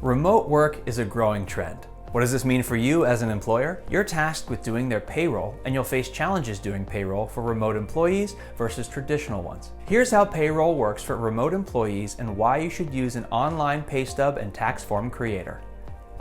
Remote work is a growing trend. What does this mean for you as an employer? You're tasked with doing their payroll, and you'll face challenges doing payroll for remote employees versus traditional ones. Here's how payroll works for remote employees and why you should use an online pay stub and tax form creator.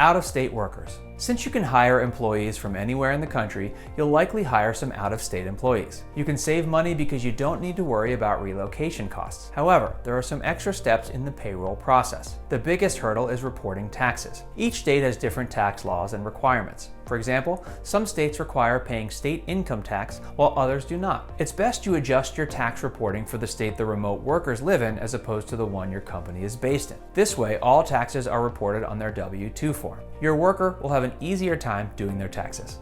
Out-of-state workers. Since you can hire employees from anywhere in the country, you'll likely hire some out-of-state employees. You can save money because you don't need to worry about relocation costs. However, there are some extra steps in the payroll process. The biggest hurdle is reporting taxes. Each state has different tax laws and requirements. For example, some states require paying state income tax while others do not. It's best you adjust your tax reporting for the state the remote workers live in as opposed to the one your company is based in. This way, all taxes are reported on their W-2 form. Your worker will have an easier time doing their taxes.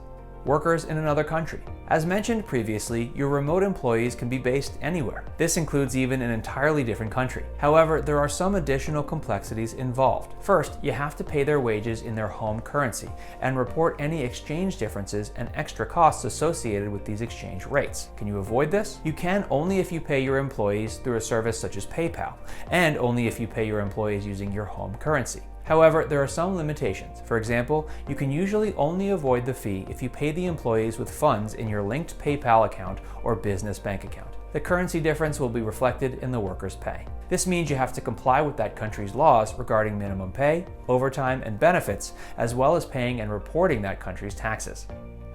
Workers in another country. As mentioned previously, your remote employees can be based anywhere. This includes even an entirely different country. However, there are some additional complexities involved. First, you have to pay their wages in their home currency and report any exchange differences and extra costs associated with these exchange rates. Can you avoid this? You can only if you pay your employees through a service such as PayPal, and only if you pay your employees using your home currency. However, there are some limitations. For example, you can usually only avoid the fee if you pay the employees with funds in your linked PayPal account or business bank account. The currency difference will be reflected in the worker's pay. This means you have to comply with that country's laws regarding minimum pay, overtime, and benefits, as well as paying and reporting that country's taxes.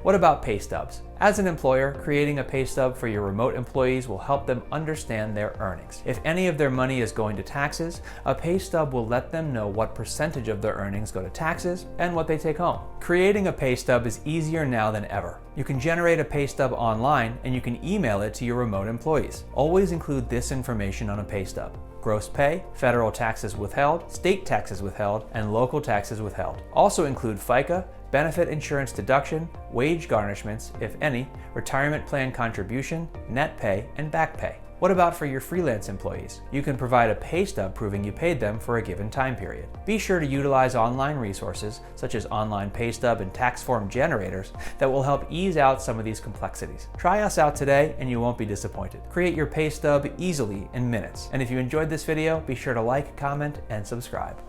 What about pay stubs? As an employer, creating a pay stub for your remote employees will help them understand their earnings. If any of their money is going to taxes, a pay stub will let them know what percentage of their earnings go to taxes and what they take home. Creating a pay stub is easier now than ever. You can generate a pay stub online and you can email it to your remote employees. Always include this information on a pay stub: gross pay, federal taxes withheld, state taxes withheld, and local taxes withheld. Also include FICA, benefit insurance deduction, wage garnishments, if any, retirement plan contribution, net pay, and back pay. What about for your freelance employees? You can provide a pay stub proving you paid them for a given time period. Be sure to utilize online resources such as online pay stub and tax form generators that will help ease out some of these complexities. Try us out today and you won't be disappointed. Create your pay stub easily in minutes. And if you enjoyed this video, be sure to like, comment, and subscribe.